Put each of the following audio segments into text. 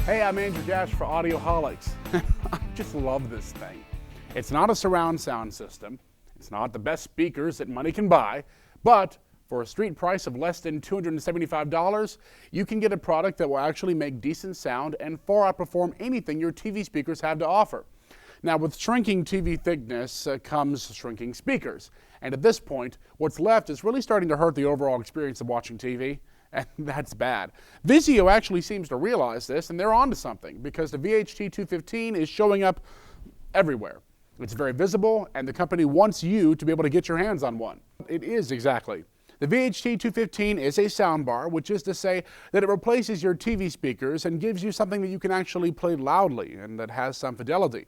Hey, I'm Andrew Dash for Audioholics. I just love this thing. It's not a surround sound system. It's not the best speakers that money can buy, but for a street price of less than $275, you can get a product that will actually make decent sound and far outperform anything your TV speakers have to offer. Now, with shrinking TV thickness comes shrinking speakers. And at this point, what's left is really starting to hurt the overall experience of watching TV. And that's bad. Vizio actually seems to realize this, and they're onto something, because the VHT215 is showing up everywhere. It's very visible, and the company wants you to be able to get your hands on one. It is exactly. The VHT215 is a soundbar, which is to say that it replaces your TV speakers and gives you something that you can actually play loudly and that has some fidelity.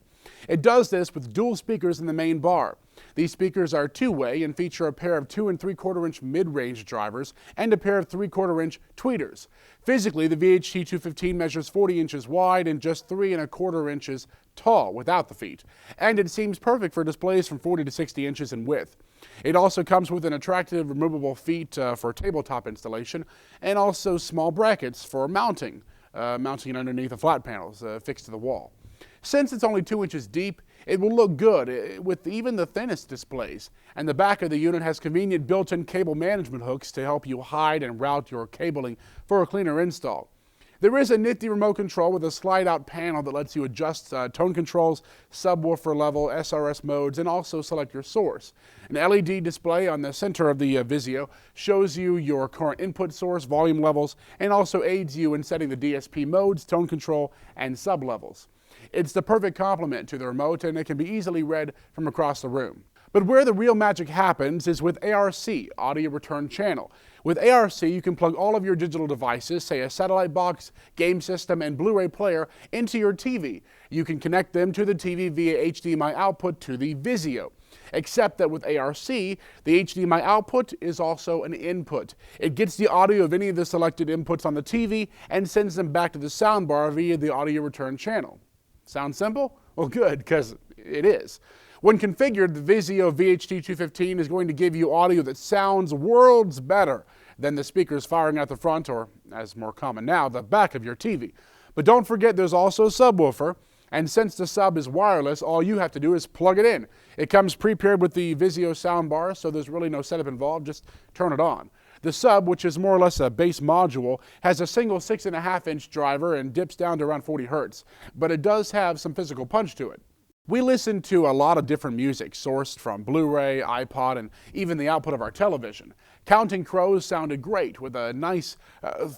It does this with dual speakers in the main bar. These speakers are two-way and feature a pair of 2 3/4 inch mid-range drivers and a pair of 3/4 inch tweeters. Physically, the VHT215 measures 40 inches wide and just 3 1/4 inches tall without the feet, and it seems perfect for displays from 40 to 60 inches in width. It also comes with an attractive removable feet for tabletop installation, and also small brackets for mounting it underneath the flat panels fixed to the wall. Since it's only 2 inches deep, it will look good with even the thinnest displays, and the back of the unit has convenient built-in cable management hooks to help you hide and route your cabling for a cleaner install. There is a nifty remote control with a slide-out panel that lets you adjust tone controls, subwoofer level, SRS modes, and also select your source. An LED display on the center of the Vizio shows you your current input source, volume levels, and also aids you in setting the DSP modes, tone control, and sub levels. It's the perfect complement to the remote, and it can be easily read from across the room. But where the real magic happens is with ARC, Audio Return Channel. With ARC, you can plug all of your digital devices, say a satellite box, game system, and Blu-ray player, into your TV. You can connect them to the TV via HDMI output to the Vizio. Except that with ARC, the HDMI output is also an input. It gets the audio of any of the selected inputs on the TV and sends them back to the soundbar via the Audio Return Channel. Sound simple? Well, good, because it is. When configured, the Vizio VHT215 is going to give you audio that sounds worlds better than the speakers firing out the front, or, as more common now, the back of your TV. But don't forget there's also a subwoofer, and since the sub is wireless, all you have to do is plug it in. It comes pre-paired with the Vizio soundbar, so there's really no setup involved, just turn it on. The sub, which is more or less a base module, has a single 6.5 inch driver and dips down to around 40 hertz, but it does have some physical punch to it. We listen to a lot of different music sourced from Blu-ray, iPod, and even the output of our television. Counting Crows sounded great with a nice,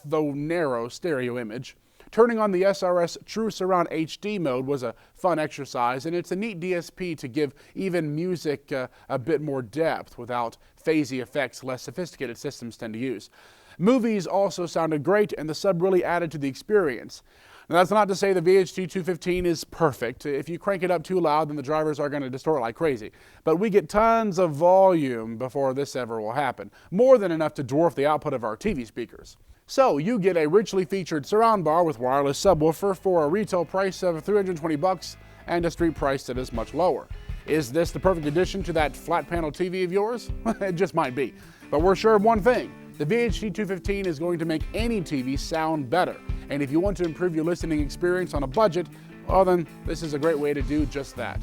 though narrow, stereo image. Turning on the SRS True Surround HD mode was a fun exercise, and it's a neat DSP to give even music a bit more depth without phasey effects less sophisticated systems tend to use. Movies also sounded great, and the sub really added to the experience. Now, that's not to say the VHT215 is perfect. If you crank it up too loud, then the drivers are going to distort like crazy. But we get tons of volume before this ever will happen, more than enough to dwarf the output of our TV speakers. So you get a richly featured surround bar with wireless subwoofer for a retail price of $320 and a street price that is much lower. Is this the perfect addition to that flat panel TV of yours? It just might be. But we're sure of one thing. The VHT215 is going to make any TV sound better. And if you want to improve your listening experience on a budget, well then, this is a great way to do just that.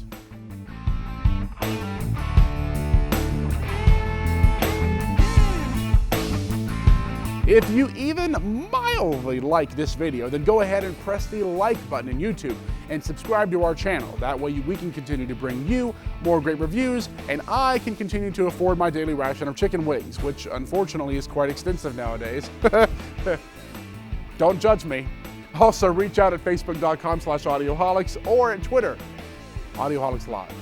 If you even mildly like this video, then go ahead and press the like button in YouTube and subscribe to our channel. That way we can continue to bring you more great reviews, and I can continue to afford my daily ration of chicken wings, which unfortunately is quite extensive nowadays. Don't judge me. Also, reach out at facebook.com/audioholics or at Twitter, Audioholics Live.